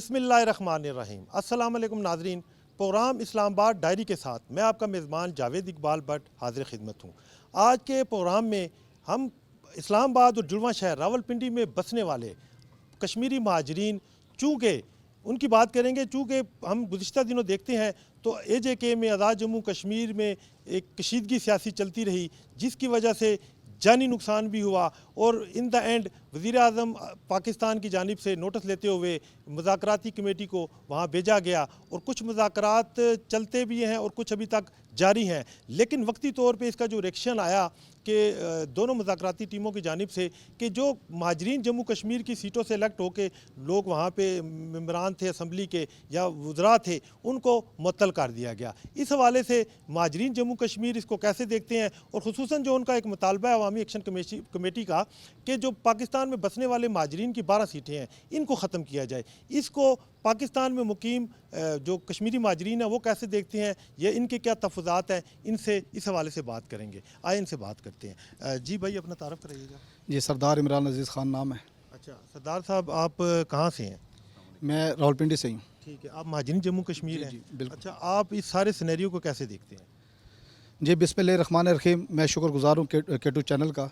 بسم اللہ الرحمن الرحیم۔ السلام علیکم ناظرین، پروگرام اسلام آباد ڈائری کے ساتھ میں آپ کا میزبان جاوید اقبال بٹ حاضر خدمت ہوں۔ آج کے پروگرام میں ہم اسلام آباد اور جڑواں شہر راولپنڈی میں بسنے والے کشمیری مہاجرین چونکہ ان کی بات کریں گے، چونکہ ہم گزشتہ دنوں دیکھتے ہیں تو اے جے کے میں آزاد جموں کشمیر میں ایک کشیدگی سیاسی چلتی رہی، جس کی وجہ سے جانی نقصان بھی ہوا، اور ان دا اینڈ وزیر اعظم پاکستان کی جانب سے نوٹس لیتے ہوئے مذاکراتی کمیٹی کو وہاں بھیجا گیا، اور کچھ مذاکرات چلتے بھی ہیں اور کچھ ابھی تک جاری ہیں۔ لیکن وقتی طور پہ اس کا جو ریئیکشن آیا کہ دونوں مذاکراتی ٹیموں کی جانب سے کہ جو مہاجرین جموں کشمیر کی سیٹوں سے الیکٹ ہو کے لوگ وہاں پہ ممبران تھے اسمبلی کے یا وزراء تھے، ان کو معطل کر دیا گیا۔ اس حوالے سے مہاجرین جموں کشمیر اس کو کیسے دیکھتے ہیں، اور خصوصاً جو ان کا ایک مطالبہ ہے عوامی ایکشن کمیٹی کا کہ جو پاکستان میں بسنے والے مہاجرین کی 12 سیٹیں ہیں ان کو ختم کیا جائے، اس کو پاکستان میں مقیم جو کشمیری مہاجرین ہیں وہ کیسے دیکھتے ہیں، یا ان کے کیا تفضات ہیں، ان سے اس حوالے سے بات کریں گے۔ آئے ان سے بات کرتے ہیں۔ جی بھائی اپنا تعارف کرائیے گا۔ جی سردار عمران عزیز خان نام ہے۔ اچھا سردار صاحب، آپ کہاں سے ہیں؟ میں راولپنڈی سے ہوں۔ ٹھیک ہے، آپ مہاجرین جموں کشمیر ہیں۔ جی بالکل۔ اچھا، آپ اس سارے سینیریو کو کیسے دیکھتے ہیں؟ جی بسم اللہ الرحمن الرحیم، میں شکر گزار ہوں کیٹو چینل کا،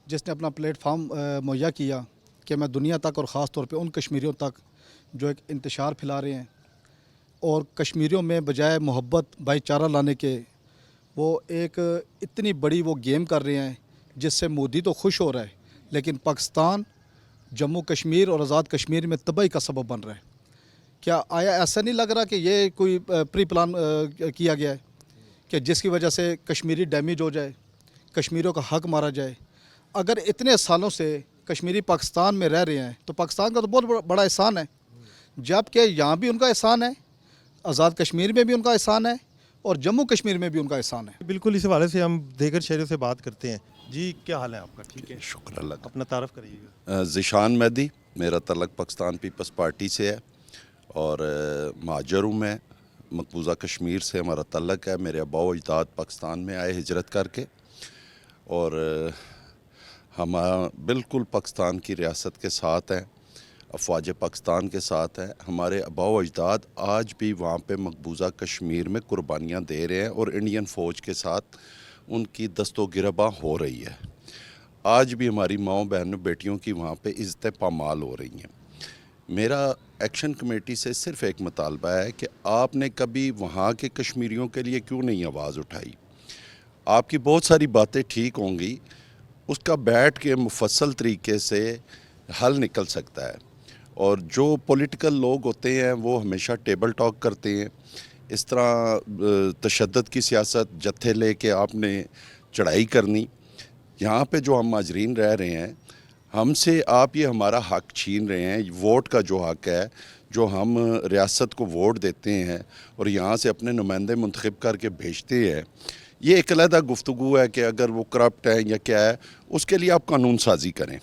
جس نے اپنا پلیٹ فارم مہیا کیا کہ میں دنیا تک اور خاص طور پہ ان کشمیریوں تک جو ایک انتشار پھیلا رہے ہیں اور کشمیریوں میں بجائے محبت بھائی چارہ لانے کے وہ ایک اتنی بڑی وہ گیم کر رہے ہیں جس سے مودی تو خوش ہو رہا ہے، لیکن پاکستان جموں کشمیر اور آزاد کشمیر میں تباہی کا سبب بن رہا ہے۔ کیا آیا ایسا نہیں لگ رہا کہ یہ کوئی پری پلان کیا گیا ہے کہ جس کی وجہ سے کشمیری ڈیمیج ہو جائے، کشمیریوں کا حق مارا جائے؟ اگر اتنے سالوں سے کشمیری پاکستان میں رہ رہے ہیں تو پاکستان کا تو بہت بڑا احسان ہے، جبکہ یہاں بھی ان کا احسان ہے، آزاد کشمیر میں بھی ان کا احسان ہے، اور جموں کشمیر میں بھی ان کا احسان ہے۔ بالکل، اس حوالے سے ہم دیگر شہریوں سے بات کرتے ہیں۔ جی کیا حال ہے آپ کا؟ ٹھیک ہے، شکر اللہ کا۔ اپنا تعارف کریے گا۔ ذیشان مہدی، میرا تعلق پاکستان پیپلز پارٹی سے ہے، اور مہاجر ہوں میں، مقبوضہ کشمیر سے ہمارا تعلق ہے۔ میرے آباء و اجداد پاکستان میں آئے ہجرت کر کے، اور ہم بالکل پاکستان کی ریاست کے ساتھ ہیں، افواج پاکستان کے ساتھ ہیں۔ ہمارے آباء و اجداد آج بھی وہاں پہ مقبوضہ کشمیر میں قربانیاں دے رہے ہیں، اور انڈین فوج کے ساتھ ان کی دست و گریباں ہو رہی ہے۔ آج بھی ہماری ماؤں بہنوں بیٹیوں کی وہاں پہ عزتیں پامال ہو رہی ہیں۔ میرا ایکشن کمیٹی سے صرف ایک مطالبہ ہے کہ آپ نے کبھی وہاں کے کشمیریوں کے لیے کیوں نہیں آواز اٹھائی؟ آپ کی بہت ساری باتیں ٹھیک ہوں گی، اس کا بیٹھ کے مفصل طریقے سے حل نکل سکتا ہے، اور جو پولیٹیکل لوگ ہوتے ہیں وہ ہمیشہ ٹیبل ٹاک کرتے ہیں۔ اس طرح تشدد کی سیاست، جتھے لے کے آپ نے چڑھائی کرنی، یہاں پہ جو ہم مہاجرین رہ رہے ہیں ہم سے آپ یہ ہمارا حق چھین رہے ہیں، ووٹ کا جو حق ہے، جو ہم ریاست کو ووٹ دیتے ہیں اور یہاں سے اپنے نمائندے منتخب کر کے بھیجتے ہیں۔ یہ ایک علیحدہ گفتگو ہے کہ اگر وہ کرپٹ ہے یا کیا ہے، اس کے لیے آپ قانون سازی کریں۔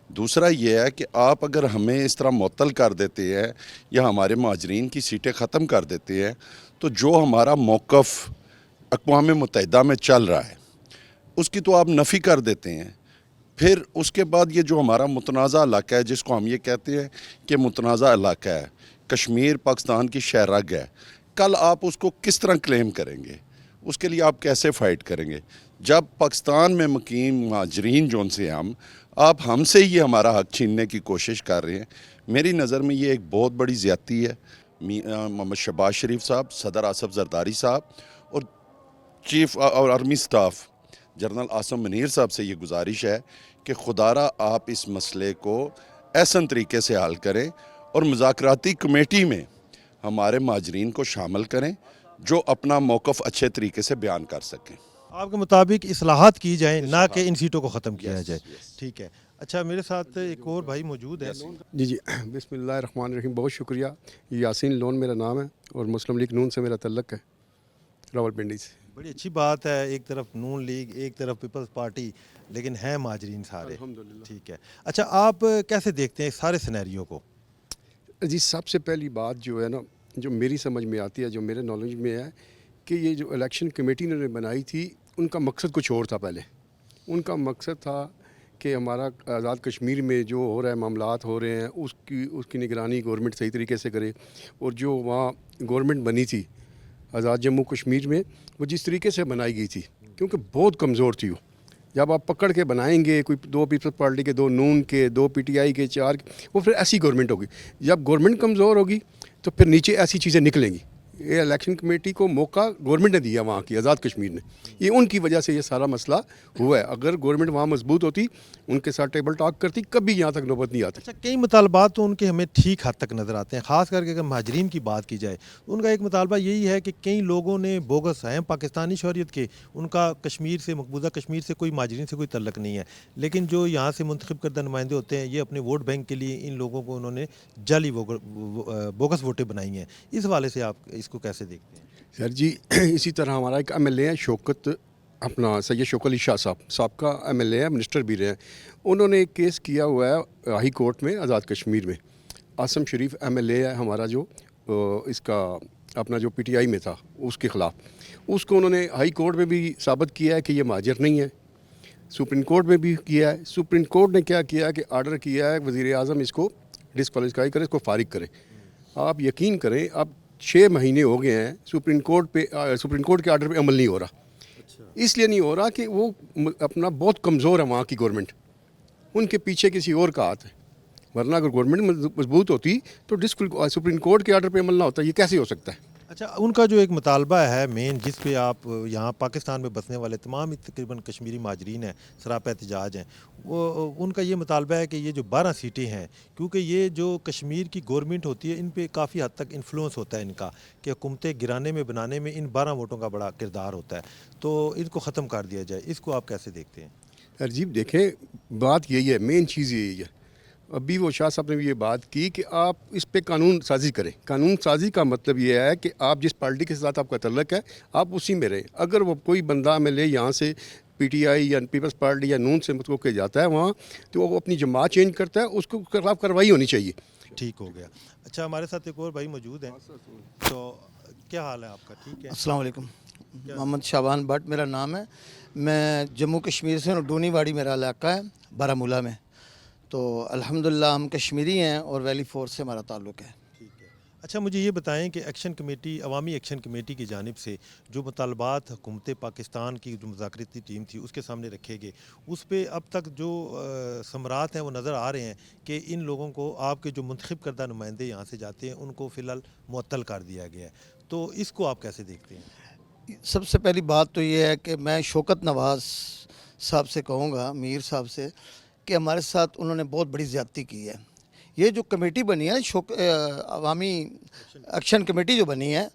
دوسرا یہ ہے کہ آپ اگر ہمیں اس طرح معطل کر دیتے ہیں یا ہمارے مہاجرین کی سیٹیں ختم کر دیتے ہیں، تو جو ہمارا موقف اقوام متحدہ میں چل رہا ہے اس کی تو آپ نفی کر دیتے ہیں۔ پھر اس کے بعد یہ جو ہمارا متنازع علاقہ ہے، جس کو ہم یہ کہتے ہیں کہ متنازع علاقہ ہے، کشمیر پاکستان کی شہ رگ ہے، کل آپ اس کو کس طرح کلیم کریں گے؟ اس کے لیے آپ کیسے فائٹ کریں گے؟ جب پاکستان میں مقیم مہاجرین جو ان سے آپ ہم سے یہ ہمارا حق چھیننے کی کوشش کر رہے ہیں، میری نظر میں یہ ایک بہت بڑی زیادتی ہے۔ محمد شہباز شریف صاحب، صدر آصف زرداری صاحب اور چیف اور army staff general Asim Munir صاحب سے یہ گزارش ہے کہ خدارہ آپ اس مسئلے کو احسن طریقے سے حل کریں اور مذاکراتی کمیٹی میں ہمارے مہاجرین کو شامل کریں جو اپنا موقف اچھے طریقے سے بیان کر سکیں۔ آپ کے مطابق اصلاحات کی جائیں، نہ کہ ان سیٹوں کو ختم کیا جائے۔ ٹھیک ہے، اچھا میرے ساتھ ایک اور بھائی موجود ہے۔ جی بسم اللہ الرحمن الرحیم، بہت شکریہ۔ یاسین لون میرا نام ہے اور مسلم لیگ نون سے میرا تعلق ہے، راولپنڈی سے۔ بڑی اچھی بات ہے، ایک طرف نون لیگ، ایک طرف پیپلز پارٹی، لیکن ہیں مہاجرین سارے۔ الحمدللہ۔ ٹھیک ہے، اچھا آپ کیسے دیکھتے ہیں اس سارے سینیریو کو؟ جی سب سے پہلی بات جو ہے نا، جو میری سمجھ میں آتی ہے، جو میرے نالج میں ہے، کہ یہ جو الیکشن کمیٹی انہوں نے بنائی تھی ان کا مقصد کچھ اور تھا۔ پہلے ان کا مقصد تھا کہ ہمارا آزاد کشمیر میں جو ہو رہا ہے معاملات ہو رہے ہیں اس کی نگرانی گورنمنٹ صحیح طریقے سے کرے. اور جو وہاں گورنمنٹ بنی تھی آزاد جموں کشمیر میں وہ جس طریقے سے بنائی گئی تھی کیونکہ بہت کمزور تھی وہ. جب آپ پکڑ کے بنائیں گے کوئی 2 پیپلز پارٹی کے 2 نون کے 2 پی ٹی آئی کے 4 وہ پھر ایسی گورنمنٹ ہوگی. جب گورنمنٹ کمزور ہوگی تو پھر نیچے ایسی چیزیں نکلیں گی. یہ الیکشن کمیٹی کو موقع گورنمنٹ نے دیا وہاں کی آزاد کشمیر نے, یہ ان کی وجہ سے یہ سارا مسئلہ ہوا ہے. اگر گورنمنٹ وہاں مضبوط ہوتی ان کے ساتھ ٹیبل ٹاک کرتی کبھی یہاں تک نوبت نہیں آتی. اچھا, کئی مطالبات تو ان کے ہمیں ٹھیک حد تک نظر آتے ہیں, خاص کر کے اگر مہاجرین کی بات کی جائے. ان کا ایک مطالبہ یہی ہے کہ کئی لوگوں نے بوگس ہیں پاکستانی شہریت کے, ان کا کشمیر سے مقبوضہ کشمیر سے کوئی مہاجرین سے کوئی تعلق نہیں ہے, لیکن جو یہاں سے منتخب کردہ نمائندے ہوتے ہیں یہ اپنے ووٹ بینک کے لیے ان لوگوں کو انہوں نے جعلی بوگس ووٹیں بنائی ہیں. اس حوالے سے آپ اس کو کیسے دیکھتے ہیں؟ سر جی اسی طرح ہمارا ایک ایم ایل اے ہے شوکت اپنا سید شوکت علی شاہ صاحب کا ایم ایل اے ہے, منسٹر بھی رہے ہیں. انہوں نے ایک کیس کیا ہوا ہے ہائی کورٹ میں آزاد کشمیر میں. عاصم شریف ایم ایل اے ہے ہمارا جو اس کا اپنا جو پی ٹی آئی میں تھا اس کے خلاف. اس کو انہوں نے ہائی کورٹ میں بھی ثابت کیا ہے کہ یہ مہاجر نہیں ہے, سپریم کورٹ میں بھی کیا ہے. سپریم کورٹ نے کیا کیا کہ آرڈر کیا ہے وزیر اعظم اس کو ڈسکوالیفائی کرے, اس کو فارغ کرے. آپ یقین کریں اب 6 مہینے ہو گئے ہیں سپریم کورٹ کے آرڈر پہ عمل نہیں ہو رہا. اس لیے نہیں ہو رہا کہ وہ اپنا بہت کمزور ہے وہاں کی گورنمنٹ, ان کے پیچھے کسی اور کا ہاتھ ہے. ورنہ اگر گورنمنٹ مضبوط ہوتی تو سپریم کورٹ کے آرڈر پہ عمل نہ ہوتا. یہ کیسے ہو سکتا ہے؟ اچھا, ان کا جو ایک مطالبہ ہے مین جس پہ آپ یہاں پاکستان میں بسنے والے تمام تقریباً کشمیری مہاجرین ہیں سراپا احتجاج ہیں, وہ ان کا یہ مطالبہ ہے کہ یہ جو 12 سیٹیں ہیں, کیونکہ یہ جو کشمیر کی گورنمنٹ ہوتی ہے ان پہ کافی حد تک انفلوئنس ہوتا ہے ان کا, کہ حکومتیں گرانے میں بنانے میں ان 12 ووٹوں کا بڑا کردار ہوتا ہے, تو ان کو ختم کر دیا جائے. اس کو آپ کیسے دیکھتے ہیں؟ عجیب دیکھیں بات یہی ہے, مین چیز یہی ہے. ابھی وہ شاہ صاحب نے بھی یہ بات کی کہ آپ اس پہ قانون سازی کریں. قانون سازی کا مطلب یہ ہے کہ آپ جس پارٹی کے ساتھ آپ کا تعلق ہے آپ اسی میں رہیں. اگر وہ کوئی بندہ میں لے یہاں سے پی ٹی آئی یا پیپلز پارٹی یا نون سے متعلق کے جاتا ہے وہاں تو وہ اپنی جماعت چینج کرتا ہے, اس کو خلاف کارروائی ہونی چاہیے. ٹھیک ہو گیا. اچھا, ہمارے ساتھ ایک اور بھائی موجود ہیں, تو کیا حال ہے آپ کا؟ ٹھیک ہے. السلام علیکم. محمد شعبان بٹ میرا نام ہے. میں جموں کشمیر سے ہوں, ڈونی واڑی میرا علاقہ ہے بارہمولہ میں. تو الحمدللہ ہم کشمیری ہیں اور ویلی فورس سے ہمارا تعلق ہے. ٹھیک ہے. اچھا, مجھے یہ بتائیں کہ ایکشن کمیٹی, عوامی ایکشن کمیٹی کی جانب سے جو مطالبات حکومت پاکستان کی جو مذاکراتی ٹیم تھی اس کے سامنے رکھے گئے, اس پہ اب تک جو ثمرات ہیں وہ نظر آ رہے ہیں کہ ان لوگوں کو آپ کے جو منتخب کردہ نمائندے یہاں سے جاتے ہیں ان کو فی الحال معطل کر دیا گیا ہے, تو اس کو آپ کیسے دیکھتے ہیں؟ سب سے پہلی بات تو یہ ہے کہ میں شوکت نواز صاحب سے کہوں گا, میر صاحب سے, کہ ہمارے ساتھ انہوں نے بہت بڑی زیادتی کی ہے. یہ جو کمیٹی بنی ہے عوامی ایکشن کمیٹی جو بنی ہے,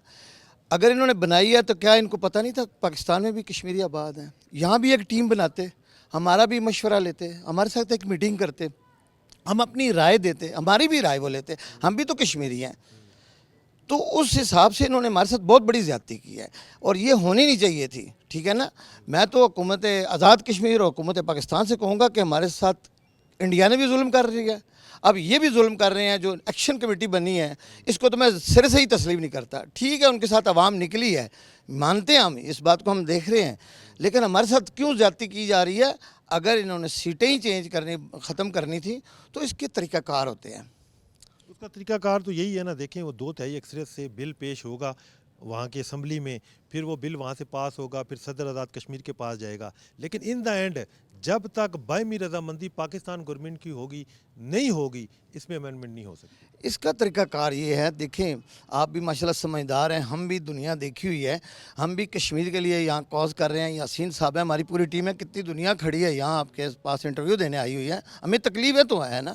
اگر انہوں نے بنائی ہے تو کیا ان کو پتہ نہیں تھا پاکستان میں بھی کشمیری آباد ہیں؟ یہاں بھی ایک ٹیم بناتے, ہمارا بھی مشورہ لیتے, ہمارے ساتھ ایک میٹنگ کرتے, ہم اپنی رائے دیتے, ہماری بھی رائے وہ لیتے, ہم بھی تو کشمیری ہیں. تو اس حساب سے انہوں نے ہمارے ساتھ بہت بڑی زیادتی کی ہے اور یہ ہونی نہیں چاہیے تھی. ٹھیک ہے نا. میں تو حکومت آزاد کشمیر اور حکومت پاکستان سے کہوں گا کہ ہمارے ساتھ انڈیا نے بھی ظلم کر رہی ہے, اب یہ بھی ظلم کر رہے ہیں. جو ایکشن کمیٹی بنی ہے اس کو تو میں سرے سے ہی تسلیم نہیں کرتا. ٹھیک ہے, ان کے ساتھ عوام نکلی ہے, مانتے ہیں ہم, اس بات کو ہم دیکھ رہے ہیں, لیکن ہمارے ساتھ کیوں زیادتی کی جا رہی ہے؟ اگر انہوں نے سیٹیں ہی چینج کرنی, ختم کرنی تھی تو اس کے طریقہ کار ہوتے ہیں. اس کا طریقہ کار تو یہی ہے نا, دیکھیں وہ 2/3 اکثریت سے بل پیش ہوگا وہاں کی اسمبلی میں, پھر وہ بل وہاں سے پاس ہوگا, پھر صدر آزاد کشمیر کے پاس جائے گا, لیکن ان دا اینڈ جب تک باہمی رضامندی پاکستان گورنمنٹ کی ہوگی نہیں ہوگی اس میں امینڈمنٹ نہیں ہو سکتی. اس کا طریقہ کار یہ ہے, دیکھیں آپ بھی ماشاءاللہ سمجھدار ہیں, ہم بھی دنیا دیکھی ہوئی ہے, ہم بھی کشمیر کے لیے یہاں کاز کر رہے ہیں. یاسین صاحب ہے, ہماری پوری ٹیم ہے, کتنی دنیا کھڑی ہے یہاں آپ کے پاس انٹرویو دینے آئی ہوئی ہے, ہمیں تکلیف ہے تو ہے نا.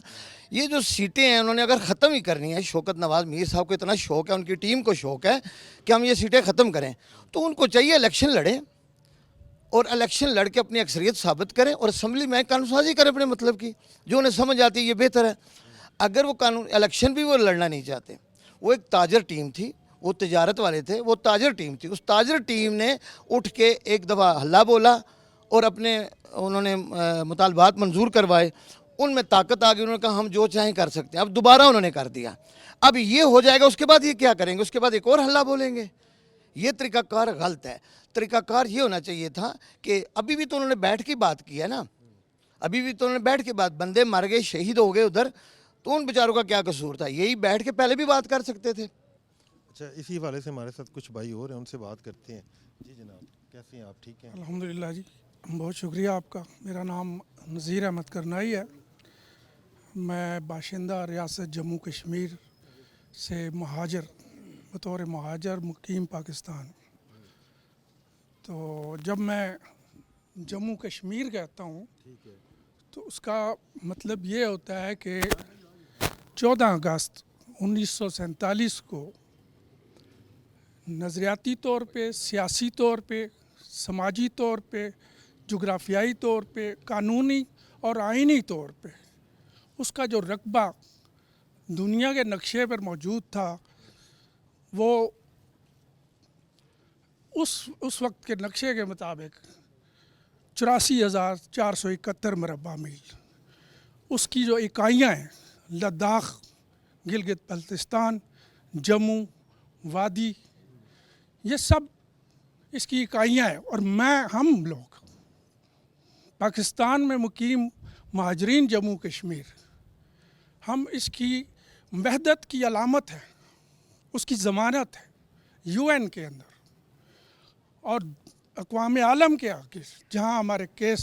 یہ جو سیٹیں ہیں انہوں نے اگر ختم ہی کرنی ہے, شوکت نواز میر صاحب کو اتنا شوق ہے, ان کی ٹیم کو شوق ہے کہ ہم یہ سیٹیں ختم کریں, تو ان کو چاہیے الیکشن لڑیں اور الیکشن لڑ کے اپنی اکثریت ثابت کریں اور اسمبلی میں قانون سازی کریں اپنے مطلب کی, جو انہیں سمجھ آتی ہے یہ بہتر ہے. اگر وہ قانون الیکشن بھی وہ لڑنا نہیں چاہتے, وہ ایک تاجر ٹیم تھی, وہ تجارت والے تھے, وہ تاجر ٹیم تھی, اس تاجر ٹیم نے اٹھ کے ایک دفعہ ہلا بولا اور اپنے انہوں نے مطالبات منظور کروائے, ان میں طاقت آ گئی, انہوں نے کہا ہم جو چاہیں کر سکتے ہیں. اب دوبارہ انہوں نے کر دیا, اب یہ ہو جائے گا, اس کے بعد یہ کیا کریں گے, اس کے بعد ایک اور ہلا بولیں گے. یہ طریقہ کار غلط ہے. طریقہ کار یہ ہونا چاہیے تھا کہ ابھی بھی تو انہوں نے بیٹھ کے بات کی ہے نا, ابھی بھی تو انہوں نے بیٹھ کے بات, بندے مر گئے, شہید ہو گئے ادھر, تو ان بیچاروں کا کیا قصور تھا؟ یہی بیٹھ کے پہلے بھی بات کر سکتے تھے. اچھا, اسی حوالے سے ہمارے ساتھ کچھ بھائی اور ہیں, ان سے بات کرتے ہیں. جی جناب, کیسے ہیں آپ؟ ٹھیک ہیں؟ الحمدللہ جی, بہت شکریہ آپ کا. میرا نام نذیر احمد کرنائی ہے. میں باشندہ ریاست جموں کشمیر سے مہاجر, بطور مہاجر مقیم پاکستان. تو جب میں جموں کشمیر کہتا ہوں تو اس کا مطلب یہ ہوتا ہے کہ 14 اگست 1947 کو نظریاتی طور پہ, سیاسی طور پہ, سماجی طور پہ, جغرافیائی طور پہ, قانونی اور آئینی طور پہ اس کا جو رقبہ دنیا کے نقشے پر موجود تھا وہ اس وقت کے نقشے کے مطابق 84,471 مربع میل. اس کی جو اکائیاں ہیں, لداخ, گلگت بلتستان, جموں, وادی, یہ سب اس کی اکائیاں ہیں. اور ہم لوگ پاکستان میں مقیم مہاجرین جموں کشمیر, ہم اس کی وحدت کی علامت ہے, اس کی ضمانت ہے UN کے اندر اور اقوام عالم کے آگے, جہاں ہمارے کیس,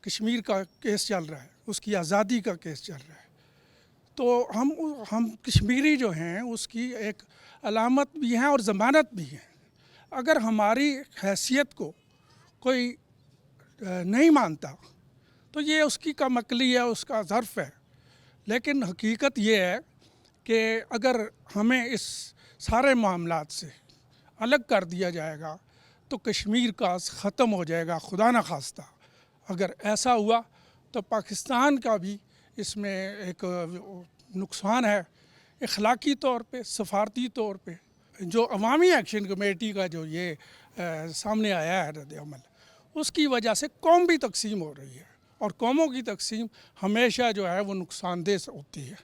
کشمیر کا کیس چل رہا ہے, اس کی آزادی کا کیس چل رہا ہے. تو ہم کشمیری جو ہیں اس کی ایک علامت بھی ہیں اور ضمانت بھی ہیں. اگر ہماری حیثیت کو کوئی نہیں مانتا تو یہ اس کی کم عقلی ہے, اس کا ظرف ہے. لیکن حقیقت یہ ہے کہ اگر ہمیں اس سارے معاملات سے الگ کر دیا جائے گا تو کشمیر کا ختم ہو جائے گا, خدا نہ خواستہ. اگر ایسا ہوا تو پاکستان کا بھی اس میں ایک نقصان ہے, اخلاقی طور پہ, سفارتی طور پہ. جو عوامی ایکشن کمیٹی کا جو یہ سامنے آیا ہے رد عمل, اس کی وجہ سے قوم بھی تقسیم ہو رہی ہے, اور قوموں کی تقسیم ہمیشہ جو ہے وہ نقصان دہ ہوتی ہے.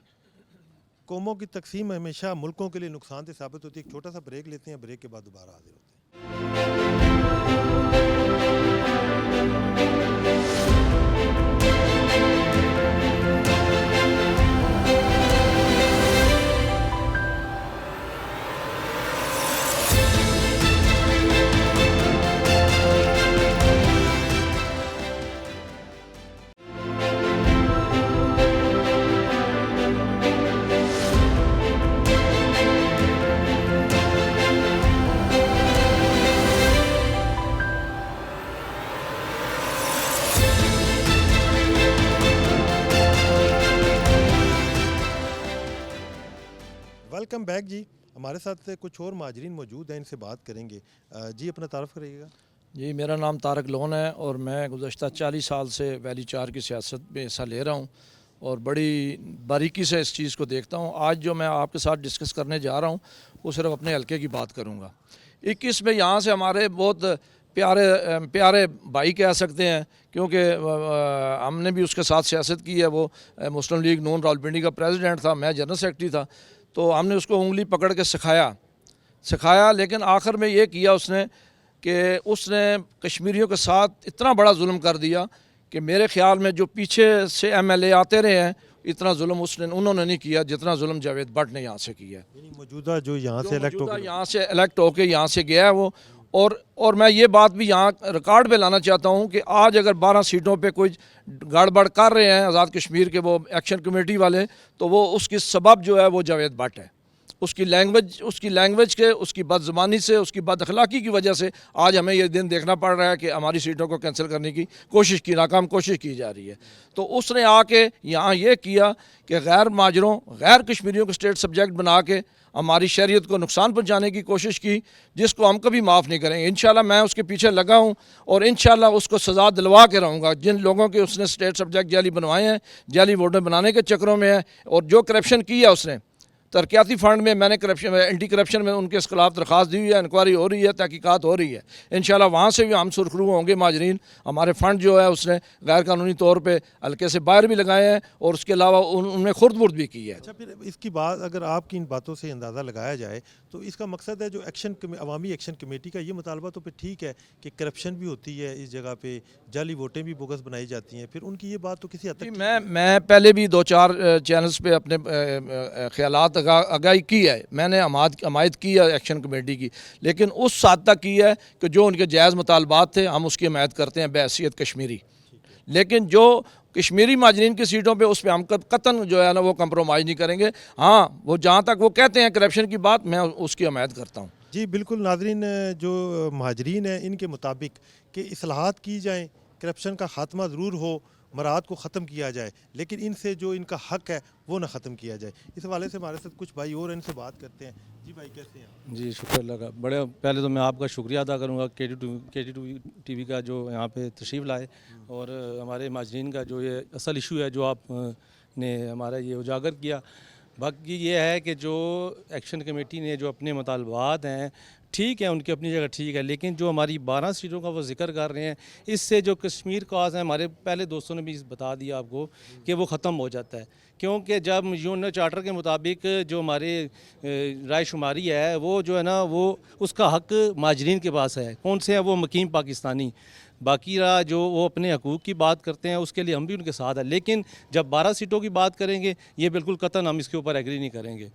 قوموں کی تقسیم ہمیشہ ملکوں کے لیے نقصان دہ ثابت ہوتی ہے. ایک چھوٹا سا بریک لیتے ہیں, بریک کے بعد دوبارہ حاضر ہوتے ہیں. ویلکم بیک جی. ہمارے ساتھ کچھ اور مہاجرین موجود ہیں, ان سے بات کریں گے. جی اپنا تعارف کریے گا. جی میرا نام طارق لون ہے اور میں گزشتہ 40 سال سے ویلی 4 کی سیاست میں حصہ لے رہا ہوں اور بڑی باریکی سے اس چیز کو دیکھتا ہوں. آج جو میں آپ کے ساتھ ڈسکس کرنے جا رہا ہوں وہ صرف اپنے حلقے کی بات کروں گا. 21 میں یہاں سے ہمارے بہت پیارے بھائی کہہ سکتے ہیں, کیونکہ ہم نے بھی اس کے ساتھ سیاست کی ہے. وہ مسلم لیگ نون راولپنڈی کا پریزیڈنٹ تھا, میں جنرل سیکرٹری تھا. تو ہم نے اس کو انگلی پکڑ کے سکھایا, لیکن آخر میں یہ کیا اس نے کہ اس نے کشمیریوں کے ساتھ اتنا بڑا ظلم کر دیا کہ میرے خیال میں جو پیچھے سے MLA آتے رہے ہیں اتنا ظلم انہوں نے نہیں کیا جتنا ظلم جاوید بٹ نے یہاں سے کیا ہے. یعنی موجودہ جو یہاں سے الیکٹ ہو کے یہاں سے گیا ہے وہ. اور میں یہ بات بھی یہاں ریکارڈ پہ لانا چاہتا ہوں کہ آج اگر 12 سیٹوں پہ کوئی گڑبڑ کر رہے ہیں آزاد کشمیر کے وہ ایکشن کمیٹی والے, تو وہ اس کی سبب جو ہے وہ جاوید بٹ ہے. اس کی لینگویج کے, اس کی بد زبانی سے, اس کی بد اخلاقی کی وجہ سے آج ہمیں یہ دن دیکھنا پڑ رہا ہے کہ ہماری سیٹوں کو کینسل کرنے کی ناکام کوشش کی جا رہی ہے. تو اس نے آ کے یہاں یہ کیا کہ غیر مہاجروں, غیر کشمیریوں کو اسٹیٹ سبجیکٹ بنا کے ہماری شہریت کو نقصان پہنچانے کی کوشش کی, جس کو ہم کبھی معاف نہیں کریں گے. انشاءاللہ میں اس کے پیچھے لگا ہوں اور انشاءاللہ اس کو سزا دلوا کے رہوں گا. جن لوگوں کے اس نے اسٹیٹ سبجیکٹ جعلی بنوائے ہیں, جعلی ووٹر بنانے کے چکروں میں ہے, اور جو کرپشن کی ہے اس نے ترقیاتی فنڈ میں نے کرپشن اینٹی کرپشن میں ان کے خلاف درخواست دی ہوئی ہے، انکوائری ہو رہی ہے، تحقیقات ہو رہی ہے. انشاءاللہ وہاں سے بھی ہم سرخرو ہوں گے. مہاجرین ہمارے فنڈ جو ہے اس نے غیر قانونی طور پہ حلقے سے باہر بھی لگائے ہیں اور اس کے علاوہ ان میں خرد برد بھی کی ہے. اچھا، پھر اس کی بات اگر آپ کی ان باتوں سے اندازہ لگایا جائے تو اس کا مقصد ہے جو عوامی ایکشن کمیٹی کا یہ مطالبہ تو پھر ٹھیک ہے کہ کرپشن بھی ہوتی ہے اس جگہ پہ، جعلی ووٹیں بھی بوگس بنائی جاتی ہیں، پھر ان کی یہ بات تو کسی حد تک میں پہلے بھی 2-4 چینلز پہ اپنے خیالات آگاہی کی ہے. میں نے حمایت کی ہے ایکشن کمیٹی کی، لیکن اس حد تک کی ہے کہ جو ان کے جائز مطالبات تھے ہم اس کی حمایت کرتے ہیں بحیثیت کشمیری. لیکن جو کشمیری مہاجرین کی سیٹوں پہ اس پہ ہم قطعاً جو ہے نا وہ کمپرومائز نہیں کریں گے. ہاں وہ جہاں تک وہ کہتے ہیں کرپشن کی بات، میں اس کی حمایت کرتا ہوں. جی بالکل. ناظرین، جو مہاجرین ہیں ان کے مطابق کہ اصلاحات کی جائیں، کرپشن کا خاتمہ ضرور ہو، مراعات کو ختم کیا جائے، لیکن ان سے جو ان کا حق ہے وہ نہ ختم کیا جائے. اس حوالے سے ہمارے ساتھ کچھ بھائی اور ان سے بات کرتے ہیں. جی بھائی، کیسے ہیں آپ؟ جی شکر اللہ کا. پہلے تو میں آپ کا شکریہ ادا کروں گا KT2 ٹی وی کا جو یہاں پہ تشریف لائے اور ہمارے مہاجرین کا جو یہ اصل ایشو ہے جو آپ نے ہمارا یہ اجاگر کیا. باقی یہ ہے کہ جو ایکشن کمیٹی نے جو اپنے مطالبات ہیں ٹھیک ہے، ان کی اپنی جگہ ٹھیک ہے، لیکن جو ہماری 12 سیٹوں کا وہ ذکر کر رہے ہیں اس سے جو کشمیر کاز ہے، ہمارے پہلے دوستوں نے بھی بتا دیا آپ کو کہ وہ ختم ہو جاتا ہے. کیونکہ جب یون چارٹر کے مطابق جو ہمارے رائے شماری ہے وہ جو ہے نا وہ اس کا حق مہاجرین کے پاس ہے. کون سے ہیں وہ؟ مقیم پاکستانی. باقی رہا جو وہ اپنے حقوق کی بات کرتے ہیں اس کے لیے ہم بھی ان کے ساتھ ہیں، لیکن جب 12 سیٹوں کی بات کریں گے یہ بالکل قطعاً ہم اس کے اوپر ایگری نہیں کریں گے.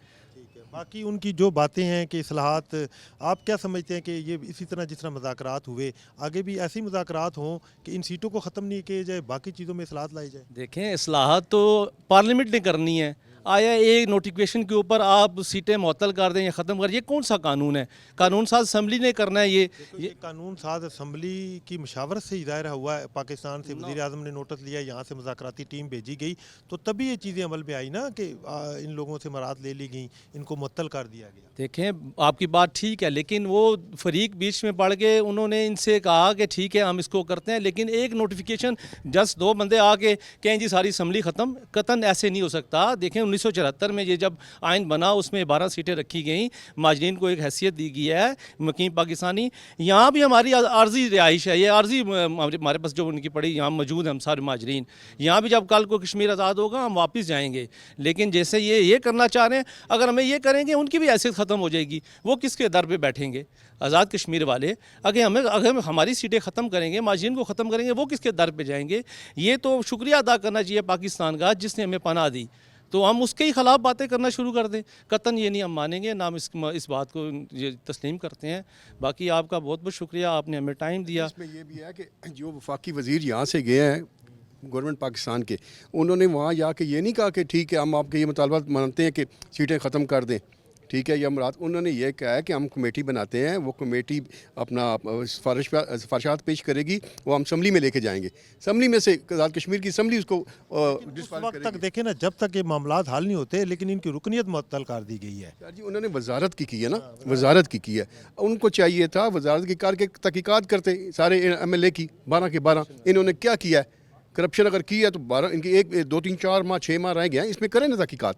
باقی ان کی جو باتیں ہیں کہ اصلاحات، آپ کیا سمجھتے ہیں کہ یہ اسی طرح جس طرح مذاکرات ہوئے آگے بھی ایسی مذاکرات ہوں کہ ان سیٹوں کو ختم نہیں کیا جائے، باقی چیزوں میں اصلاحات لائی جائے؟ دیکھیں اصلاحات تو پارلیمنٹ نے کرنی ہے. آیا ایک نوٹیفیکیشن کے اوپر آپ سیٹیں معطل کر دیں یا ختم کر، یہ کون سا قانون ہے؟ قانون ساز اسمبلی نے کرنا ہے. یہ قانون ساز اسمبلی کی مشاورت سے ہی ظاہر ہوا ہے. پاکستان سے وزیر اعظم نے نوٹس لیا، یہاں سے مذاکراتی ٹیم بھیجی گئی، تو تبھی یہ چیزیں عمل میں آئی نا کہ ان لوگوں سے مراعات لے لی گئیں، ان کو معطل کر دیا گیا. دیکھیں آپ کی بات ٹھیک ہے، لیکن وہ فریق بیچ میں پڑ کے انہوں نے ان سے کہا کہ ٹھیک ہے ہم اس کو کرتے ہیں، لیکن ایک نوٹیفیکیشن جسٹ 2 بندے آ کے کہیں جی ساری اسمبلی ختم، قطعاً ایسے نہیں ہو سکتا. دیکھیں 1974 میں یہ جب آئین بنا اس میں 12 سیٹیں رکھی گئیں، مہاجرین کو ایک حیثیت دی گئی ہے مقیم پاکستانی. یہاں بھی ہماری عارضی رہائش ہے، یہ عارضی ہمارے پاس جو ان کی پڑی یہاں موجود ہیں ہم سارے مہاجرین. یہاں بھی جب کل کو کشمیر آزاد ہوگا ہم واپس جائیں گے، لیکن جیسے یہ کرنا چاہ رہے ہیں اگر ہمیں یہ کریں گے ان کی بھی حیثیت ختم ہو جائے گی. وہ کس کے در پہ بیٹھیں گے؟ آزاد کشمیر والے. اگر ہماری سیٹیں ختم کریں گے، مہاجرین کو ختم کریں گے، وہ کس کے در پہ جائیں گے؟ یہ تو شکریہ ادا کرنا چاہیے پاکستان کا جس نے ہمیں پناہ دی. تو ہم اس کے ہی خلاف باتیں کرنا شروع کر دیں، قطعاً یہ نہیں ہم مانیں گے، نہ ہم اس بات کو یہ تسلیم کرتے ہیں. باقی آپ کا بہت بہت شکریہ، آپ نے ہمیں ٹائم دیا. اس میں یہ بھی ہے کہ جو وفاقی وزیر یہاں سے گئے ہیں گورنمنٹ پاکستان کے، انہوں نے وہاں جا کے یہ نہیں کہا کہ ٹھیک ہے ہم آپ کے یہ مطالبات مانتے ہیں کہ سیٹیں ختم کر دیں، ٹھیک ہے یا مراد. انہوں نے یہ کہا ہے کہ ہم کمیٹی بناتے ہیں، وہ کمیٹی اپنا سفارشات پیش کرے گی، وہ ہم اسمبلی میں لے کے جائیں گے. اسمبلی میں سے آزاد کشمیر کی اسمبلی اس کو اس وقت تک دیکھیں نا، جب تک یہ معاملات حل نہیں ہوتے لیکن ان کی رکنیت معطل کر دی گئی ہے. جی انہوں نے وزارت کی ہے نا، وزارت کی ہے. ان کو چاہیے تھا وزارت کی کر کے تحقیقات کرتے سارے MLA کی 12 کے 12. انہوں نے کیا کیا ہے؟ کرپشن اگر کی ہے تو 12 ان کے 1 2 3 4 ماہ 6 ماہ رہ گئے ہیں، اس میں کریں نا تحقیقات.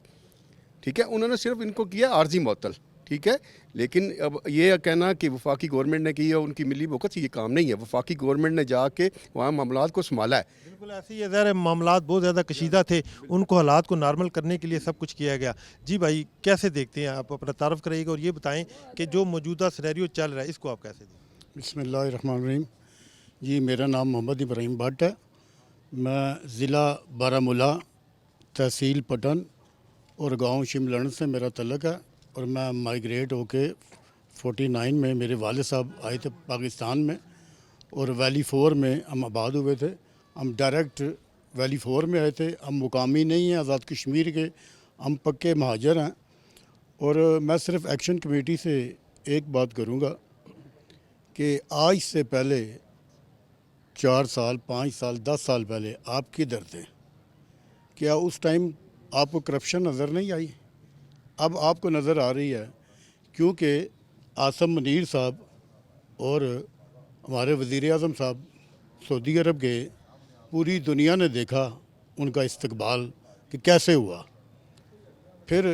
ٹھیک ہے، انہوں نے صرف ان کو کیا عارضی معطل. ٹھیک ہے، لیکن اب یہ کہنا کہ وفاقی گورنمنٹ نے کی ہے ان کی ملی وقت سے یہ کام نہیں ہے. وفاقی گورنمنٹ نے جا کے وہاں معاملات کو سنبھالا ہے. بالکل ایسے ہی ہے. ظاہر ہے معاملات بہت زیادہ کشیدہ تھے، ان کو حالات کو نارمل کرنے کے لیے سب کچھ کیا گیا. جی بھائی کیسے دیکھتے ہیں آپ؟ اپنا تعارف کرائیے گا اور یہ بتائیں کہ جو موجودہ سینیریو چل رہا ہے اس کو آپ کیسے دیکھیں؟ بسم اللہ الرحمن الرحیم. جی میرا نام محمد ابراہیم بٹ ہے. میں ضلع بارہمولہ، تحصیل پٹن اور گاؤں شملن سے میرا تعلق ہے، اور میں مائیگریٹ ہو کے 49 میں میرے والد صاحب آئے تھے پاکستان میں، اور ویلی 4 میں ہم آباد ہوئے تھے. ہم ڈائریکٹ ویلی 4 میں آئے تھے. ہم مقامی نہیں ہیں آزاد کشمیر کے، ہم پکے مہاجر ہیں. اور میں صرف ایکشن کمیٹی سے ایک بات کروں گا کہ آج سے پہلے 4 سال 5 سال 10 سال پہلے آپ کدھر تھے؟ کیا اس ٹائم آپ کو کرپشن نظر نہیں آئی؟ اب آپ کو نظر آ رہی ہے، کیونکہ عاصم منیر صاحب اور ہمارے وزیر اعظم صاحب سعودی عرب گئے، پوری دنیا نے دیکھا ان کا استقبال کہ کیسے ہوا. پھر